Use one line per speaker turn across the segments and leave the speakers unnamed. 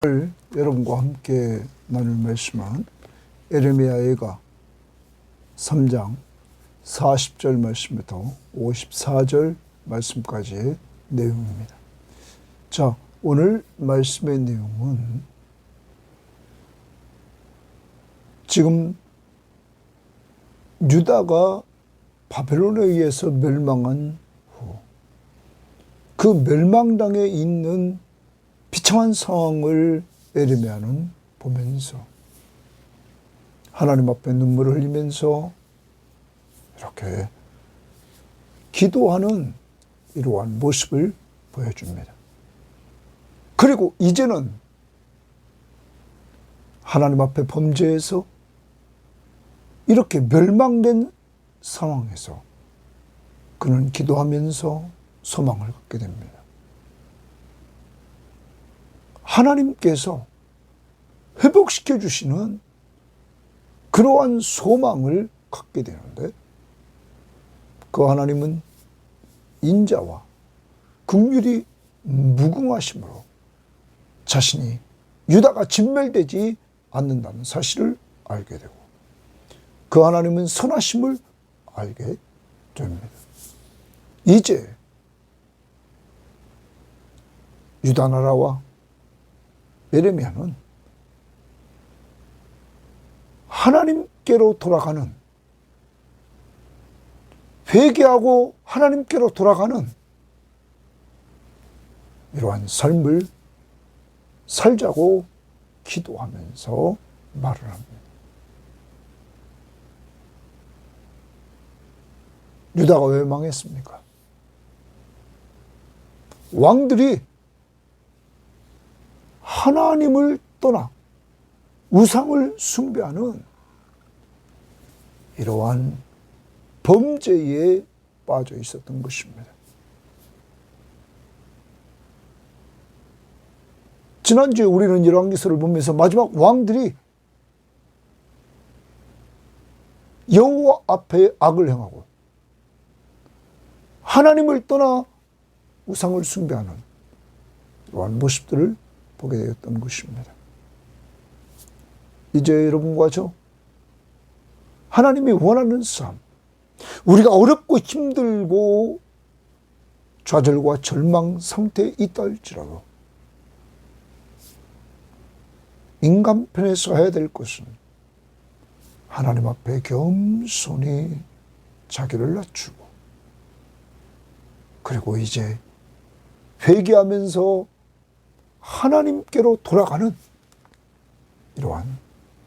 오늘 여러분과 함께 나눌 말씀은 에레미야가 3장 40절 말씀부터 54절 말씀까지의 내용입니다. 자, 오늘 말씀의 내용은 지금 유다가 바벨론에 의해서 멸망한 후 그 멸망당에 있는 비참한 상황을 에레미야는 보면서 하나님 앞에 눈물을 흘리면서 이렇게 기도하는 이러한 모습을 보여줍니다. 그리고 이제는 하나님 앞에 범죄해서 이렇게 멸망된 상황에서 그는 기도하면서 소망을 갖게 됩니다. 하나님께서 회복시켜 주시는 그러한 소망을 갖게 되는데 그 하나님은 인자와 긍휼이 무궁하심으로 자신이 유다가 진멸되지 않는다는 사실을 알게 되고 그 하나님은 선하심을 알게 됩니다. 이제 유다 나라와 에레미야는 하나님께로 돌아가는, 회개하고 하나님께로 돌아가는 이러한 삶을 살자고 기도하면서 말을 합니다. 유다가 왜 망했습니까? 왕들이 하나님을 떠나 우상을 숭배하는 이러한 범죄에 빠져 있었던 것입니다. 지난주에 우리는 열왕기서를 보면서 마지막 왕들이 여호와 앞에 악을 행하고 하나님을 떠나 우상을 숭배하는 이러한 모습들을 보게 되었던 것입니다. 이제 여러분과 저 하나님이 원하는 삶, 우리가 어렵고 힘들고 좌절과 절망 상태에 있다 할지라도 인간 편에서 해야 될 것은 하나님 앞에 겸손히 자기를 낮추고 그리고 이제 회개하면서 하나님께로 돌아가는 이러한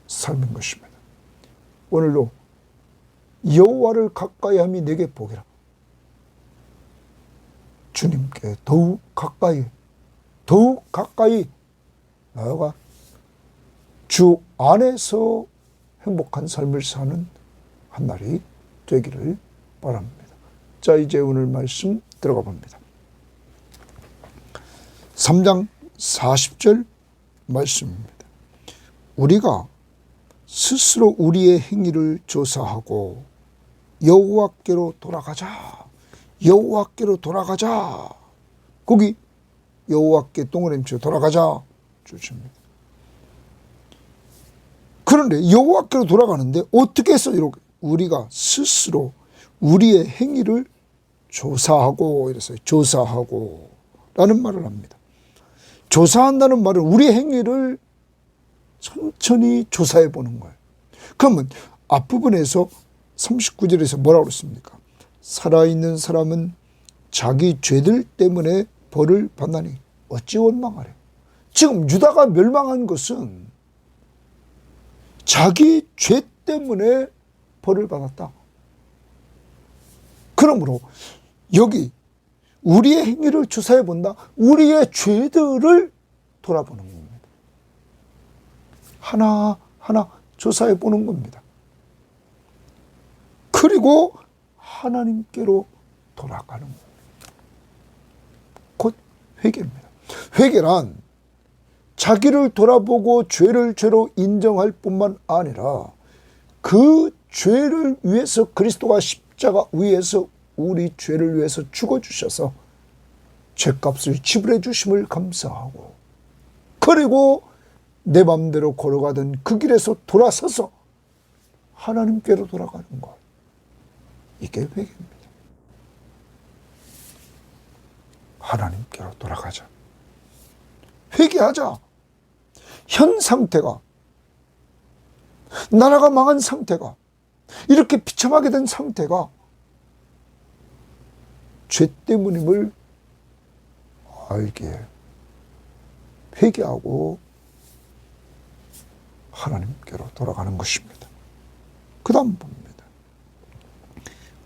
삶인 것입니다. 오늘도 여호와를 가까이함이 내게 복이라. 주님께 더욱 가까이 나아가 주 안에서 행복한 삶을 사는 한 날이 되기를 바랍니다. 자, 이제 오늘 말씀 들어가 봅니다. 3장 40절 말씀입니다. 우리가 스스로 우리의 행위를 조사하고 여호와께로 돌아가자. 여호와께로 돌아가자. 거기 여호와께 동그라미쳐 돌아가자 주십니다. 그런데 여호와께로 돌아가는데 어떻게 해서 이렇게 우리가 스스로 우리의 행위를 조사하고 이래서 조사하고 라는 말을 합니다. 조사한다는 말은 우리의 행위를 천천히 조사해 보는 거예요. 그러면 앞부분에서 39절에서 뭐라고 그랬습니까? 살아있는 사람은 자기 죄들 때문에 벌을 받나니 어찌 원망하래. 지금 유다가 멸망한 것은 자기 죄 때문에 벌을 받았다. 그러므로 여기 우리의 행위를 조사해 본다. 우리의 죄들을 돌아보는 겁니다. 하나하나 조사해 보는 겁니다. 그리고 하나님께로 돌아가는 겁니다. 곧 회개입니다. 회개란 자기를 돌아보고 죄를 죄로 인정할 뿐만 아니라 그 죄를 위해서 그리스도가 십자가 위에서 우리 죄를 위해서 죽어주셔서 죄값을 지불해 주심을 감사하고 그리고 내 맘대로 걸어가던 그 길에서 돌아서서 하나님께로 돌아가는 것. 이게 회개입니다. 하나님께로 돌아가자. 회개하자. 현 상태가, 나라가 망한 상태가, 이렇게 비참하게 된 상태가 죄 때문임을 알게 회개하고 하나님께로 돌아가는 것입니다. 그 다음 봅니다.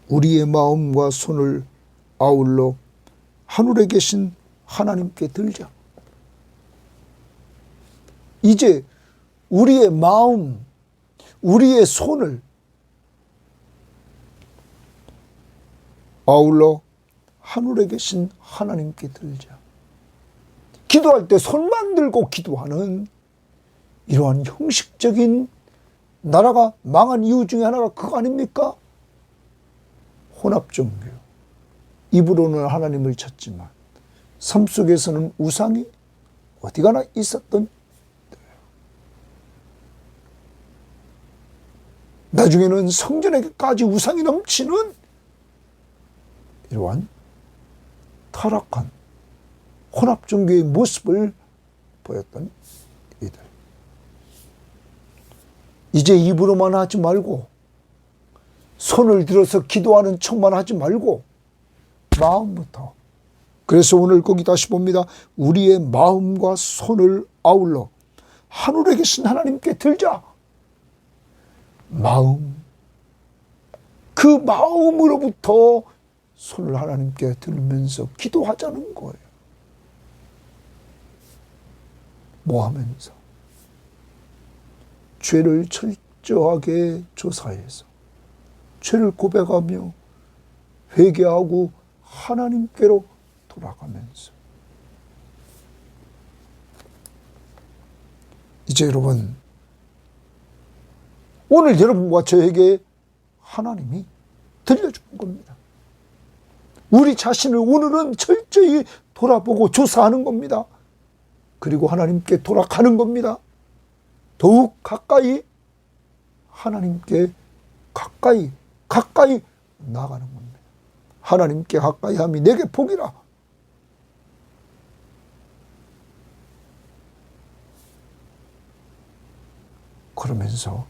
우리의 마음과 손을 아울러 하늘에 계신 하나님께 들자. 이제 우리의 마음, 우리의 손을 아울러 하늘에 계신 하나님께 들자. 기도할 때 손만 들고 기도하는 이러한 형식적인 나라가 망한 이유 중에 하나가 그거 아닙니까? 혼합종교. 입으로는 하나님을 찾지만 삶 속에서는 우상이 어디 가나 있었던 때예요. 나중에는 성전에게까지 우상이 넘치는 이러한 타락한 혼합종교의 모습을 보였던 이들. 이제 입으로만 하지 말고 손을 들어서 기도하는 척만 하지 말고 마음부터. 그래서 오늘 거기 다시 봅니다. 우리의 마음과 손을 아울러 하늘에 계신 하나님께 들자. 마음, 그 마음으로부터 손을 하나님께 들면서 기도하자는 거예요. 뭐 하면서? 죄를 철저하게 조사해서 죄를 고백하며 회개하고 하나님께로 돌아가면서. 이제 여러분, 오늘 여러분과 저에게 하나님이 들려주는 겁니다. 우리 자신을 오늘은 철저히 돌아보고 조사하는 겁니다. 그리고 하나님께 돌아가는 겁니다. 더욱 가까이 하나님께 가까이 나가는 겁니다. 하나님께 가까이 함이 내게 복이라. 그러면서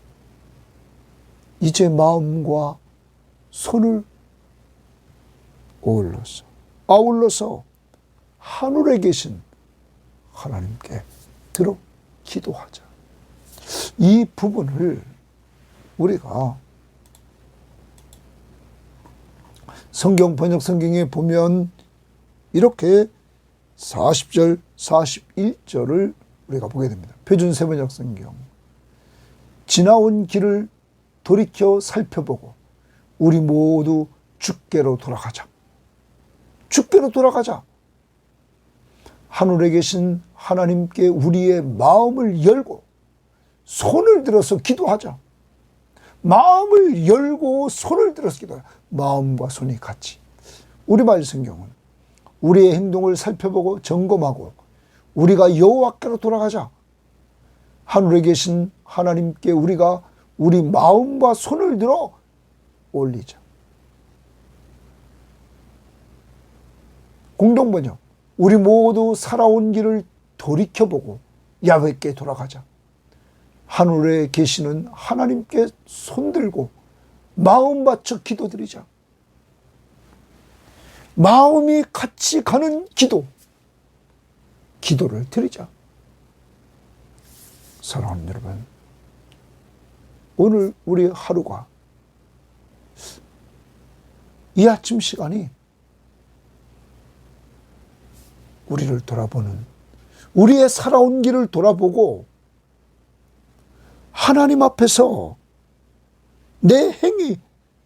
이제 마음과 손을 아울러서 하늘에 계신 하나님께 들어 기도하자. 이 부분을 우리가 성경 번역 성경에 보면 이렇게 40절, 41절을 우리가 보게 됩니다. 표준 세번역 성경. 지나온 길을 돌이켜 살펴보고 우리 모두 주께로 돌아가자. 주께로 돌아가자. 하늘에 계신 하나님께 우리의 마음을 열고 손을 들어서 기도하자. 마음을 열고 손을 들어서 기도하자. 마음과 손이 같이. 우리말 성경은 우리의 행동을 살펴보고 점검하고 우리가 여호와께로 돌아가자. 하늘에 계신 하나님께 우리가 우리 마음과 손을 들어 올리자. 공동번역. 우리 모두 살아온 길을 돌이켜보고 야훼께 돌아가자. 하늘에 계시는 하나님께 손들고 마음 바쳐 기도드리자. 마음이 같이 가는 기도를 드리자. 사랑하는 여러분, 오늘 우리 하루가 이 아침 시간이 우리를 돌아보는, 우리의 살아온 길을 돌아보고 하나님 앞에서 내 행위,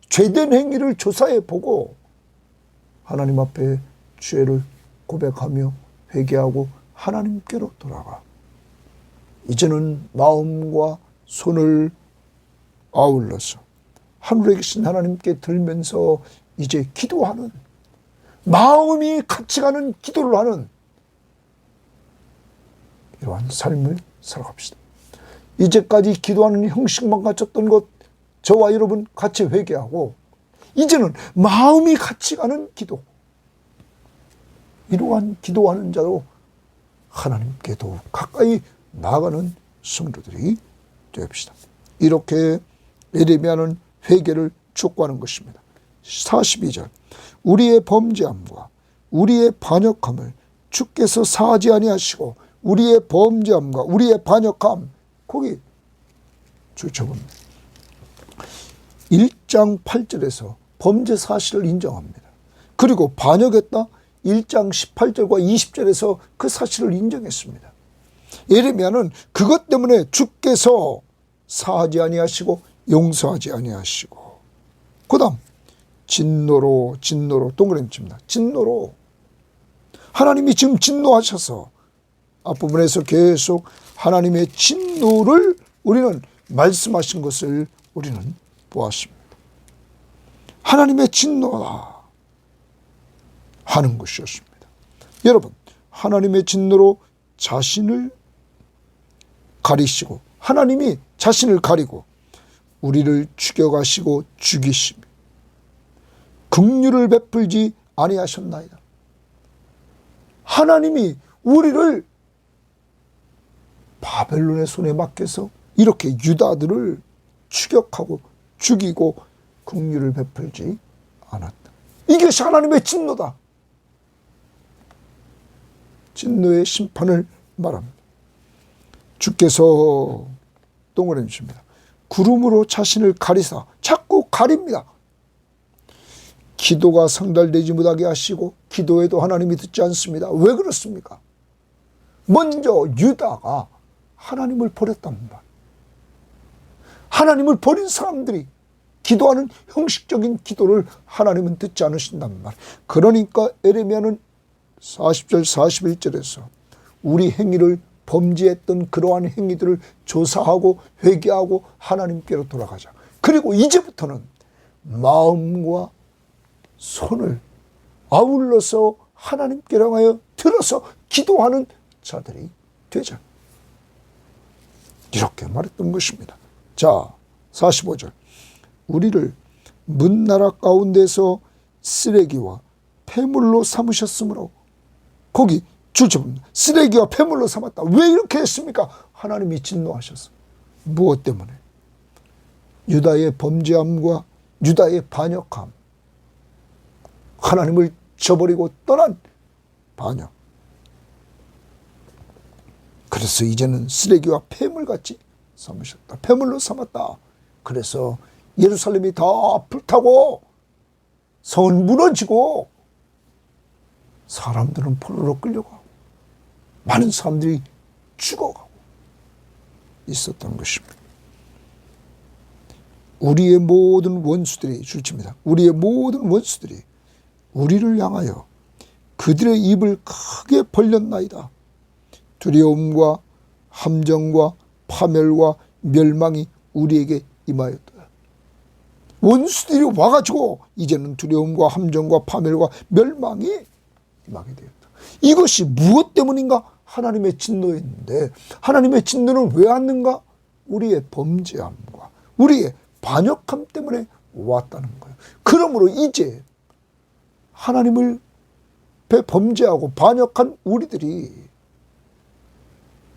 죄된 행위를 조사해 보고 하나님 앞에 죄를 고백하며 회개하고 하나님께로 돌아가. 이제는 마음과 손을 아울러서 하늘에 계신 하나님께 들면서 이제 기도하는, 마음이 같이 가는 기도를 하는 이러한 삶을 살아갑시다. 이제까지 기도하는 형식만 갖췄던 것, 저와 여러분 같이 회개하고 이제는 마음이 같이 가는 기도, 이러한 기도하는 자로 하나님께 더욱 가까이 나아가는 성도들이 되옵시다. 이렇게 예레미야는 회개를 촉구하는 것입니다. 42절, 우리의 범죄함과 우리의 반역함을 주께서 사하지 아니하시고, 우리의 범죄함과 우리의 반역함, 거기 주쳐봅니다. 1장 8절에서 범죄 사실을 인정합니다. 그리고 반역했다 1장 18절과 20절에서 그 사실을 인정했습니다. 예레미야는 그것 때문에 주께서 사하지 아니하시고 용서하지 아니하시고, 그 다음 진노로 동그라미 칩니다. 진노로, 하나님이 지금 진노하셔서 앞부분에서 계속 하나님의 진노를 우리는 말씀하신 것을 우리는 보았습니다. 하나님의 진노다 하는 것이었습니다. 여러분, 하나님의 진노로 자신을 가리시고, 하나님이 자신을 가리고 우리를 죽여가시고 죽이시며 긍휼을 베풀지 아니하셨나이다. 하나님이 우리를 바벨론의 손에 맡겨서 이렇게 유다들을 추격하고 죽이고 긍휼을 베풀지 않았다. 이것이 하나님의 진노다. 진노의 심판을 말합니다. 주께서 동그라미 칩니다. 구름으로 자신을 가리사, 자꾸 가립니다. 기도가 상달되지 못하게 하시고 기도에도 하나님이 듣지 않습니다. 왜 그렇습니까? 먼저 유다가 하나님을 버렸단 말. 하나님을 버린 사람들이 기도하는 형식적인 기도를 하나님은 듣지 않으신단 말. 그러니까 예레미야는 40절 41절에서 우리 행위를, 범죄했던 그러한 행위들을 조사하고 회개하고 하나님께로 돌아가자. 그리고 이제부터는 마음과 손을 아울러서 하나님께로 하여 들어서 기도하는 자들이 되자. 이렇게 말했던 것입니다. 자, 45절. 우리를 문나라 가운데서 쓰레기와 폐물로 삼으셨으므로, 거기 줄쳐봅니다. 쓰레기와 폐물로 삼았다. 왜 이렇게 했습니까? 하나님이 진노하셨어. 무엇 때문에? 유다의 범죄함과 유다의 반역함, 하나님을 저버리고 떠난 반역. 그래서 이제는 쓰레기와 폐물같이 삼으셨다. 폐물로 삼았다. 그래서 예루살렘이 다 불타고 성은 무너지고 사람들은 포로로 끌려가고 많은 사람들이 죽어가고 있었던 것입니다. 우리의 모든 원수들이, 줄칩니다. 우리의 모든 원수들이 우리를 향하여 그들의 입을 크게 벌렸나이다. 두려움과 함정과 파멸과 멸망이 우리에게 임하였다. 원수들이 와가지고 이제는 두려움과 함정과 파멸과 멸망이 임하게 되었다. 이것이 무엇 때문인가? 하나님의 진노였는데, 하나님의 진노는 왜 왔는가? 우리의 범죄함과 우리의 반역함 때문에 왔다는 거예요. 그러므로 이제 하나님을 범죄하고 반역한 우리들이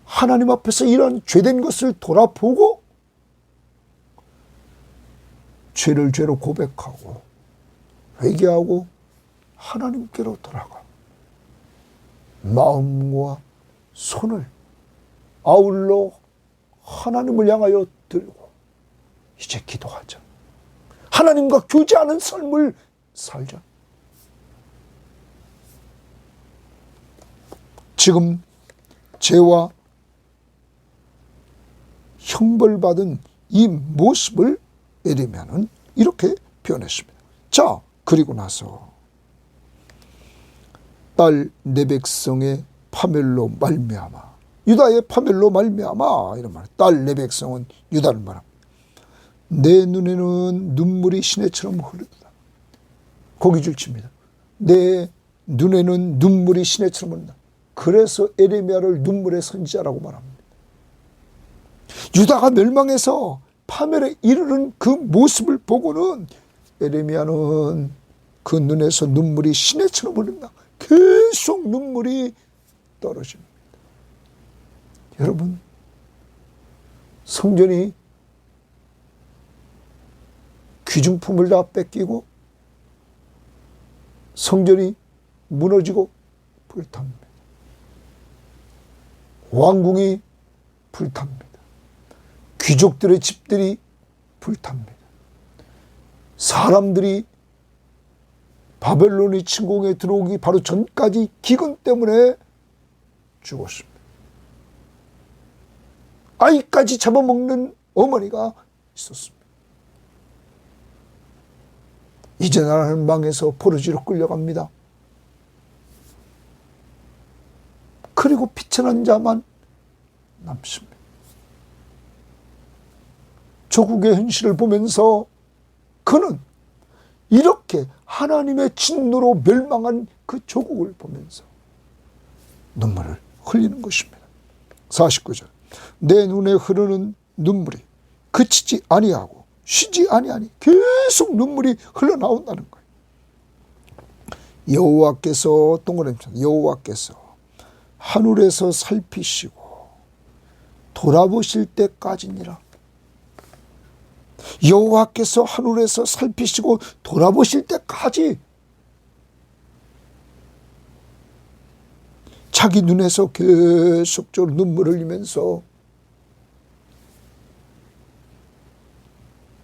하나님 앞에서 이런 죄된 것을 돌아보고 죄를 죄로 고백하고 회개하고 하나님께로 돌아가 마음과 손을 아울러 하나님을 향하여 들고 이제 기도하자. 하나님과 교제하는 삶을 살자. 지금 죄와 형벌받은 이 모습을 예레미야는 이렇게 표현했습니다. 자, 그리고 나서 딸 내 백성의 파멸로 말미암아, 유다의 파멸로 말미암아, 이런 말. 딸 내 백성은 유다를 말합니다. 내 눈에는 눈물이 시내처럼 흐르다. 거기 줄칩니다. 내 눈에는 눈물이 시내처럼 흐른다. 그래서 에레미야를 눈물의 선지자라고 말합니다. 유다가 멸망해서 파멸에 이르는 그 모습을 보고는 에레미야는 그 눈에서 눈물이 시내처럼 흐른다. 계속 눈물이 떨어집니다. 여러분, 성전이 귀중품을 다 뺏기고 성전이 무너지고 불탑니다. 왕궁이 불탑니다. 귀족들의 집들이 불탑니다. 사람들이 바벨론의 침공에 들어오기 바로 전까지 기근 때문에 죽었습니다. 아이까지 잡아먹는 어머니가 있었습니다. 이제 나라는 망해서 포로지로 끌려갑니다. 그리고 피천한 자만 남습니다. 조국의 현실을 보면서 그는 이렇게 하나님의 진노로 멸망한 그 조국을 보면서 눈물을 흘리는 것입니다. 49절. 내 눈에 흐르는 눈물이 그치지 아니하고 쉬지 아니하니 계속 눈물이 흘러나온다는 거예요. 여호와께서 동그라미 여호와께서 하늘에서 살피시고 돌아보실 때까지니라. 여호와께서 하늘에서 살피시고 돌아보실 때까지 자기 눈에서 계속적으로 눈물을 흘리면서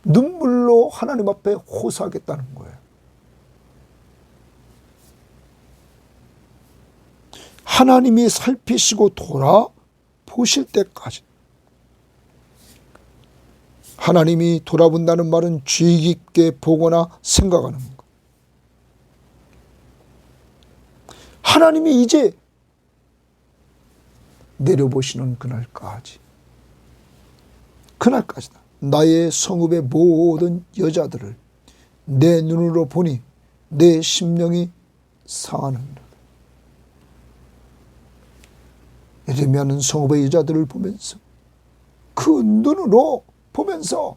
눈물로 하나님 앞에 호소하겠다는 거예요. 하나님이 살피시고 돌아보실 때까지. 하나님이 돌아본다는 말은 주의 깊게 보거나 생각하는 것. 하나님이 이제 내려보시는 그날까지다. 나의 성읍의 모든 여자들을 내 눈으로 보니 내 심령이 상하는도다. 에레미야는 성읍의 여자들을 보면서 그 눈으로 보면서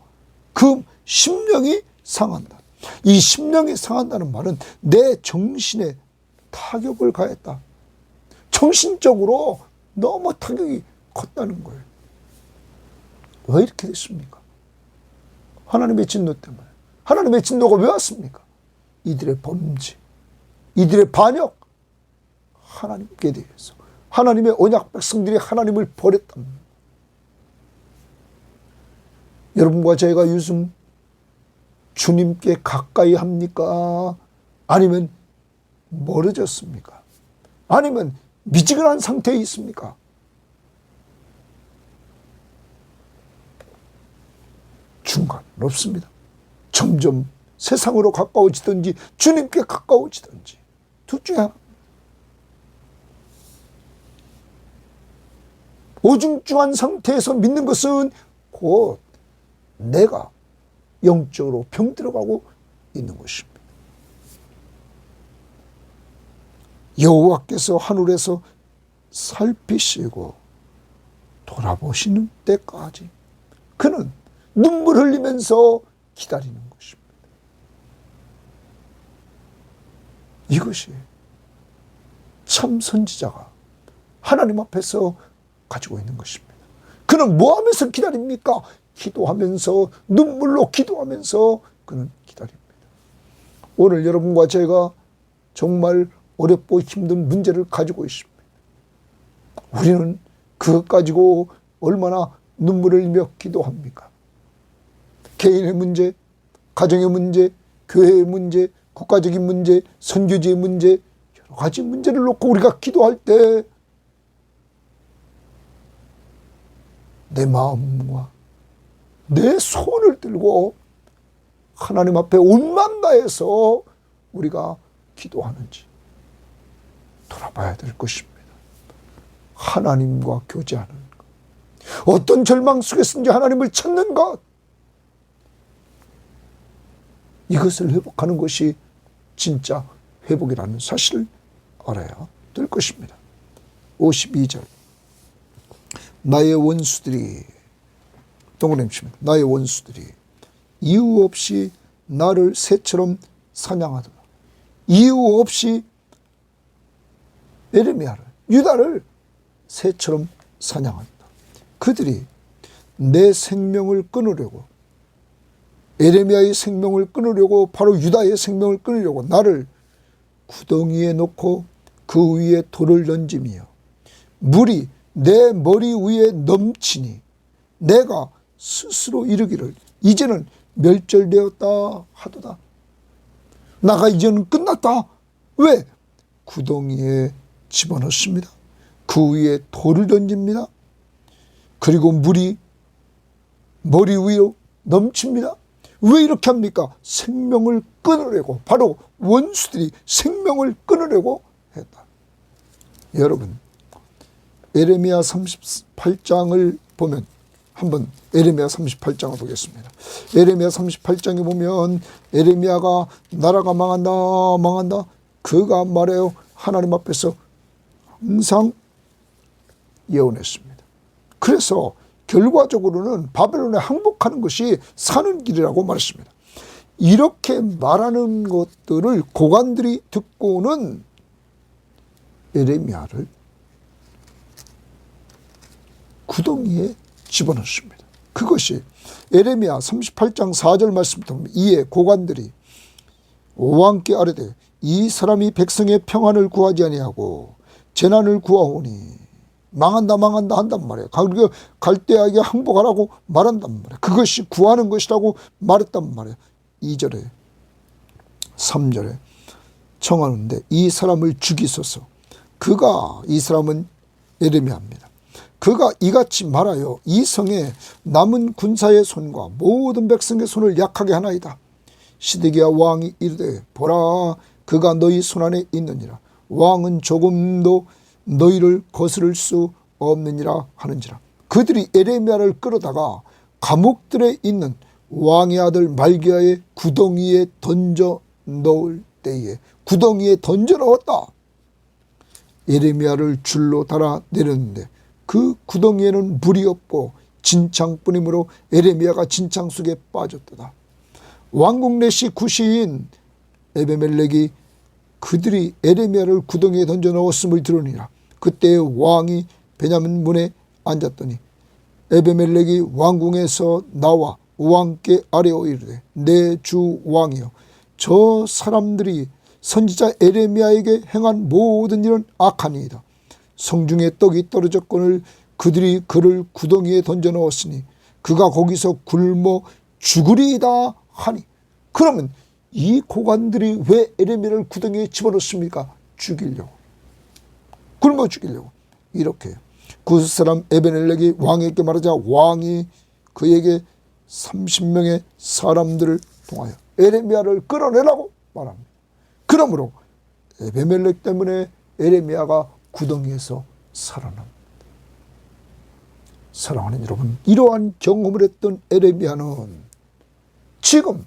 그 심령이 상한다. 이 심령이 상한다는 말은 내 정신에 타격을 가했다. 정신적으로 너무 타격이 컸다는 거예요. 왜 이렇게 됐습니까? 하나님의 진노 때문에. 하나님의 진노가 왜 왔습니까? 이들의 범죄, 이들의 반역, 하나님께 대해서. 하나님의 언약 백성들이 하나님을 버렸답니다. 여러분과 저희가 요즘 주님께 가까이 합니까? 아니면 멀어졌습니까? 아니면 미지근한 상태에 있습니까? 중간은 없습니다. 점점 세상으로 가까워지든지 주님께 가까워지든지 둘 중에 하나. 오중중한 상태에서 믿는 것은 곧 내가 영적으로 병들어가고 있는 것입니다. 여호와께서 하늘에서 살피시고 돌아보시는 때까지 그는 눈물 흘리면서 기다리는 것입니다. 이것이 참 선지자가 하나님 앞에서 가지고 있는 것입니다. 그는 뭐 하면서 기다립니까? 기도하면서, 눈물로 기도하면서 그는 기다립니다. 오늘 여러분과 제가 정말 어렵고 힘든 문제를 가지고 있습니다. 우리는 그것 가지고 얼마나 눈물을 흘리며 기도합니까? 개인의 문제, 가정의 문제, 교회의 문제, 국가적인 문제, 선교지의 문제, 여러 가지 문제를 놓고 우리가 기도할 때 내 마음과 내 손을 들고 하나님 앞에 온맘 다해서 우리가 기도하는지 돌아봐야 될 것입니다. 하나님과 교제하는 것, 어떤 절망 속에서인지 하나님을 찾는 것, 이것을 회복하는 것이 진짜 회복이라는 사실을 알아야 될 것입니다. 52절. 나의 원수들이, 동그라미 치면 나의 원수들이 이유 없이 나를 새처럼 사냥하더라. 이유 없이 에레미야를, 유다를 새처럼 사냥한다. 그들이 내 생명을 끊으려고, 에레미야의 생명을 끊으려고, 바로 유다의 생명을 끊으려고 나를 구덩이에 놓고 그 위에 돌을 던지며 물이 내 머리 위에 넘치니 내가 스스로 이르기를 이제는 멸절되었다 하도다. 나가 이제는 끝났다. 왜? 구덩이에 집어넣습니다. 그 위에 돌을 던집니다. 그리고 물이 머리 위로 넘칩니다. 왜 이렇게 합니까? 생명을 끊으려고, 바로 원수들이 생명을 끊으려고 했다. 여러분, 에레미야 38장을 보면, 한번 에레미야 38장을 보겠습니다. 에레미야 38장에 보면 에레미야가 나라가 망한다 망한다, 그가 말해요. 하나님 앞에서 항상 예언했습니다. 그래서 결과적으로는 바벨론에 항복하는 것이 사는 길이라고 말했습니다. 이렇게 말하는 것들을 고관들이 듣고는 에레미야를 구덩이에 집어넣습니다. 그것이 에레미야 38장 4절 말씀부터 보면, 이에 고관들이 왕께 아뢰되 이 사람이 백성의 평안을 구하지 아니하고 재난을 구하오니 망한다 망한다 한단 말이에요. 갈대아에게 항복하라고 말한단 말이에요. 그것이 구하는 것이라고 말했단 말이에요. 2절에 3절에 청하는데 이 사람을 죽이소서. 그가, 이 사람은 에레미야입니다. 그가 이같이 말하여 이 성에 남은 군사의 손과 모든 백성의 손을 약하게 하나이다. 시드기야 왕이 이르되 보라, 그가 너희 손안에 있느니라. 왕은 조금도 너희를 거스를 수 없느니라 하는지라. 그들이 에레미야를 끌어다가 감옥들에 있는 왕의 아들 말기야의 구덩이에 던져 넣을 때에, 구덩이에 던져 넣었다. 에레미야를 줄로 달아 내렸는데 그 구덩이에는 물이 없고 진창뿐이므로 에레미야가 진창 속에 빠졌도다. 왕궁 내시 구시인 에베멜렉이 그들이 에레미야를 구덩이에 던져 넣었음을 들으니라. 그때 왕이 베냐민 문에 앉았더니 에베멜렉이 왕궁에서 나와 왕께 아뢰어 이르되 내 주 왕이여, 저 사람들이 선지자 에레미야에게 행한 모든 일은 악하니이다. 성중에 떡이 떨어졌거늘 그들이 그를 구덩이에 던져 넣었으니 그가 거기서 굶어 죽으리이다 하니. 그러면 이 고관들이 왜 에레미야를 구덩이에 집어넣습니까? 죽이려고, 굶어 죽이려고. 이렇게 그 사람 에베멜렉이 왕에게 말하자 왕이 그에게 30명의 사람들을 통하여 에레미야를 끌어내라고 말합니다. 그러므로 에베멜렉 때문에 에레미야가 구덩이에서 살아납니다. 사랑하는 여러분, 이러한 경험을 했던 에레미야는 지금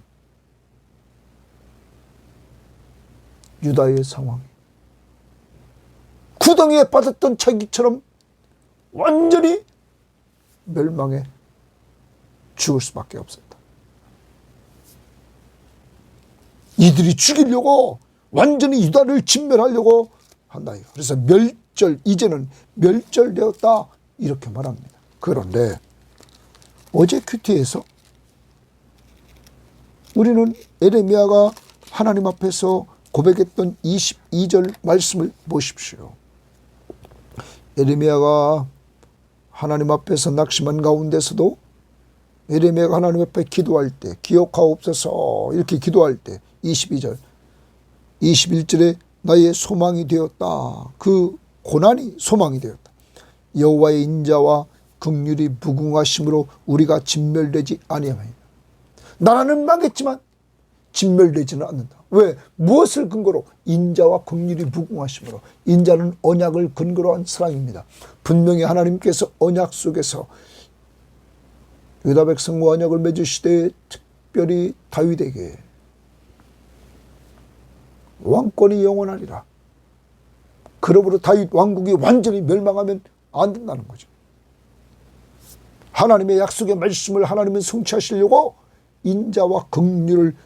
유다의 상황, 구덩이에 빠졌던 자기처럼 완전히 멸망해 죽을 수밖에 없었다. 이들이 죽이려고 완전히 유다를 진멸하려고 한다. 그래서 이제는 멸절되었다 이렇게 말합니다. 그런데 어제 큐티에서 우리는 에레미야가 하나님 앞에서 고백했던 22절 말씀을 보십시오. 에레미야가 하나님 앞에서 낙심한 가운데서도 에레미야가 하나님 앞에 기도할 때, 기억하옵소서 이렇게 기도할 때 22절 21절에 나의 소망이 되었다. 그 고난이 소망이 되었다. 여호와의 인자와 긍휼이 무궁하심으로 우리가 진멸되지 아니하나이다. 나라는 망했지만 진멸되지는 않는다. 왜? 무엇을 근거로? 인자와 긍휼이 무궁하심으로. 인자는 언약을 근거로 한 사랑입니다. 분명히 하나님께서 언약 속에서 유다 백성과 언약을 맺으시되 특별히 다윗에게 왕권이 영원하리라. 그러므로 다윗 왕국이 완전히 멸망하면 안 된다는 거죠. 하나님의 약속의 말씀을 하나님은 성취하시려고 인자와 긍휼을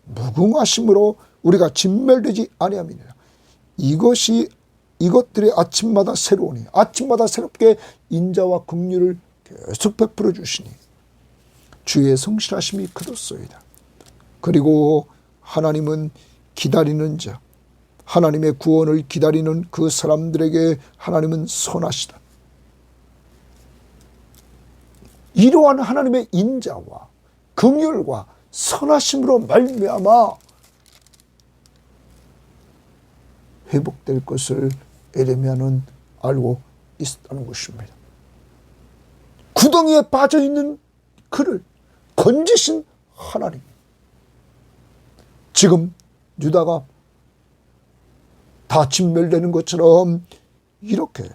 무궁하심으로 우리가 진멸되지 아니함이니라. 이것들이 아침마다 새로우니, 아침마다 새롭게 인자와 긍휼을 계속 베풀어 주시니 주의 성실하심이 크도소이다. 그리고 하나님은 기다리는 자, 하나님의 구원을 기다리는 그 사람들에게 하나님은 선하시다. 이러한 하나님의 인자와 긍휼과 선하심으로 말미암아 회복될 것을 에레미야는 알고 있었다는 것입니다. 구덩이에 빠져있는 그를 건지신 하나님. 지금 유다가 다 진멸되는 것처럼 이렇게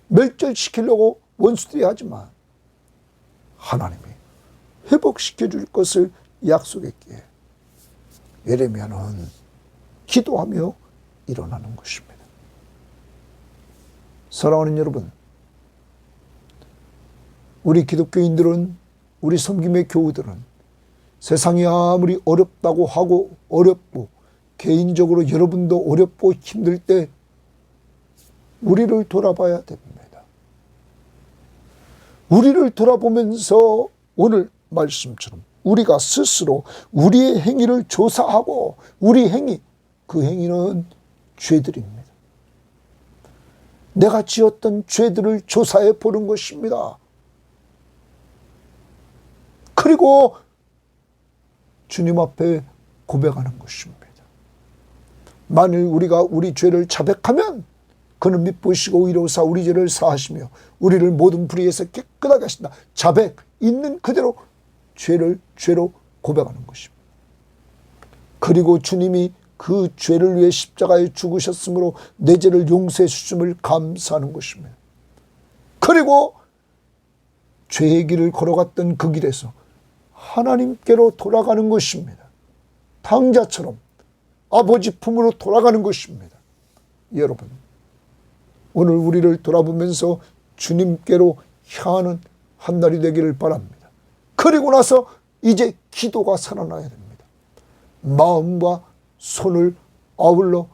멸절시키려고 원수들이 하지만 하나님이 회복시켜 줄 것을 약속했기에 예레미야는 기도하며 일어나는 것입니다. 사랑하는 여러분, 우리 기독교인들은, 우리 섬김의 교우들은 세상이 아무리 어렵다고 하고 어렵고 개인적으로 여러분도 어렵고 힘들 때 우리를 돌아봐야 됩니다. 우리를 돌아보면서 오늘 말씀처럼 우리가 스스로 우리의 행위를 조사하고 우리 행위, 그 행위는 죄들입니다. 내가 지었던 죄들을 조사해 보는 것입니다. 그리고 주님 앞에 고백하는 것입니다. 만일 우리가 우리 죄를 자백하면 그는 미쁘시고 의로우사 우리 죄를 사하시며 우리를 모든 불의에서 깨끗하게 하신다. 자백, 있는 그대로 죄로 고백하는 것입니다. 그리고 주님이 그 죄를 위해 십자가에 죽으셨으므로 내 죄를 용서해 주심을 감사하는 것입니다. 그리고 죄의 길을 걸어갔던 그 길에서 하나님께로 돌아가는 것입니다. 당자처럼 아버지 품으로 돌아가는 것입니다. 여러분, 오늘 우리를 돌아보면서 주님께로 향하는 한 날이 되기를 바랍니다. 그리고 나서 이제 기도가 살아나야 됩니다. 마음과 손을 아울러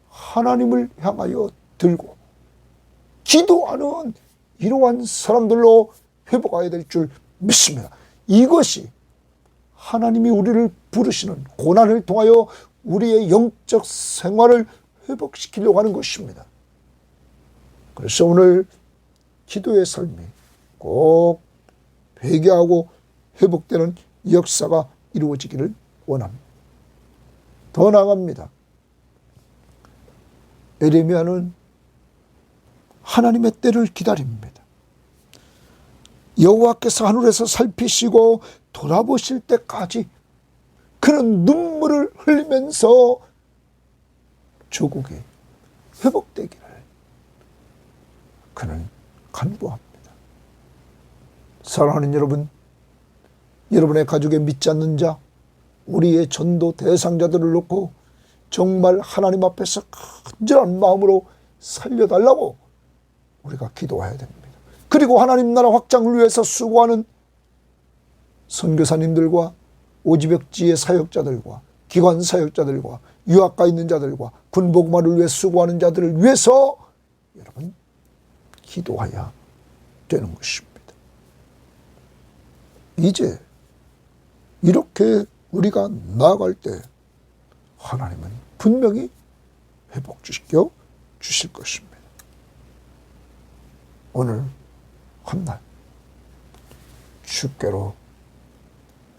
하나님을 향하여 들고 기도하는 이러한 사람들로 회복해야 될 줄 믿습니다. 이것이 하나님이 우리를 부르시는 고난을 통하여 우리의 영적 생활을 회복시키려고 하는 것입니다. 그래서 오늘 기도의 삶이 꼭 회개하고 회복되는 역사가 이루어지기를 원합니다. 더 나아갑니다. 에레미야는 하나님의 때를 기다립니다. 여호와께서 하늘에서 살피시고 돌아보실 때까지 그는 눈물을 흘리면서 조국이 회복되기를 그는 간구합니다. 사랑하는 여러분, 여러분의 가족에 믿지 않는 자, 우리의 전도 대상자들을 놓고 정말 하나님 앞에서 간절한 마음으로 살려달라고 우리가 기도해야 됩니다. 그리고 하나님 나라 확장을 위해서 수고하는 선교사님들과 오지벽지의 사역자들과 기관 사역자들과 유학가 있는 자들과 군복마를 위해 수고하는 자들을 위해서 여러분 기도해야 되는 것입니다. 이제 이렇게 우리가 나아갈 때 하나님은 분명히 회복시켜 주실 것입니다. 오늘 한날 주께로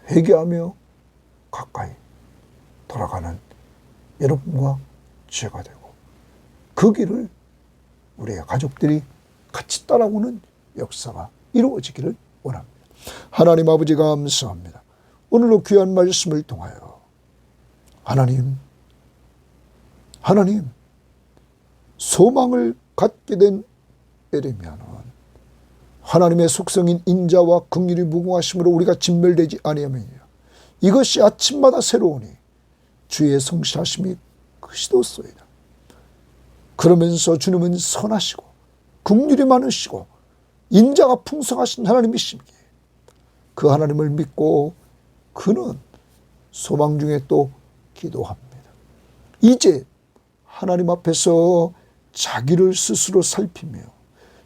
회개하며 가까이 돌아가는 여러분과 제가 되고 그 길을 우리의 가족들이 같이 따라오는 역사가 이루어지기를 원합니다. 하나님 아버지 감사합니다. 오늘로 귀한 말씀을 통하여 하나님 소망을 갖게 된 에레미야는 하나님의 속성인 인자와 긍휼이 무궁하심으로 우리가 진멸되지 아니하느니라. 이것이 아침마다 새로우니 주의 성실하심이 크시도소이다. 그러면서 주님은 선하시고 긍휼이 많으시고 인자가 풍성하신 하나님이시기에 그 하나님을 믿고 그는 소망 중에 또 기도합니다. 이제 하나님 앞에서 자기를 스스로 살피며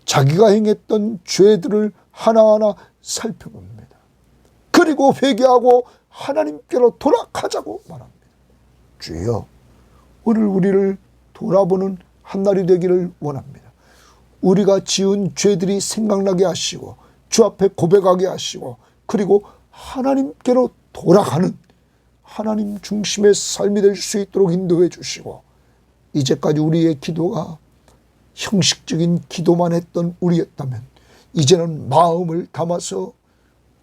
자기가 행했던 죄들을 하나하나 살펴봅니다. 그리고 회개하고 하나님께로 돌아가자고 말합니다. 주여, 오늘 우리를 돌아보는 한날이 되기를 원합니다. 우리가 지은 죄들이 생각나게 하시고 주 앞에 고백하게 하시고 그리고 하나님께로 돌아가는 하나님 중심의 삶이 될 수 있도록 인도해 주시고, 이제까지 우리의 기도가 형식적인 기도만 했던 우리였다면 이제는 마음을 담아서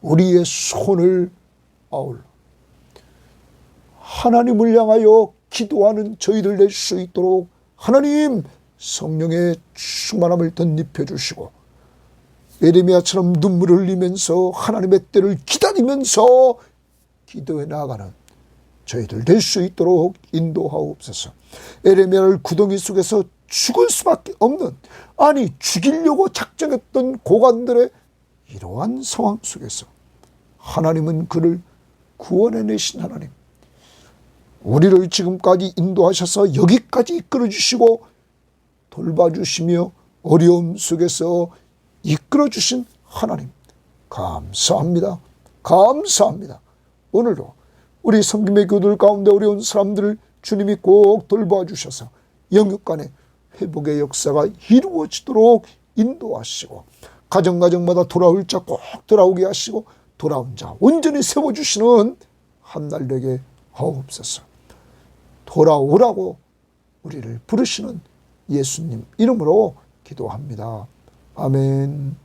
우리의 손을 아울러 하나님을 향하여 기도하는 저희들 될 수 있도록 하나님 성령의 충만함을 덧입혀 주시고, 예레미야처럼 눈물을 흘리면서 하나님의 때를 기다리면서 기도해 나아가는 저희들 될 수 있도록 인도하옵소서. 예레미야를 구덩이 속에서 죽을 수밖에 없는, 아니 죽이려고 작정했던 고관들의 이러한 상황 속에서 하나님은 그를 구원해내신 하나님, 우리를 지금까지 인도하셔서 여기까지 이끌어주시고 돌봐주시며 어려움 속에서 이끌어주신 하나님 감사합니다. 감사합니다. 오늘도 우리 성김의 교들 가운데 어려운 사람들을 주님이 꼭 돌봐주셔서 영육 간의 회복의 역사가 이루어지도록 인도하시고, 가정마다 돌아올 자 꼭 돌아오게 하시고 돌아온 자 온전히 세워주시는 한날 되게 하옵소서. 돌아오라고 우리를 부르시는 예수님 이름으로 기도합니다. 아멘.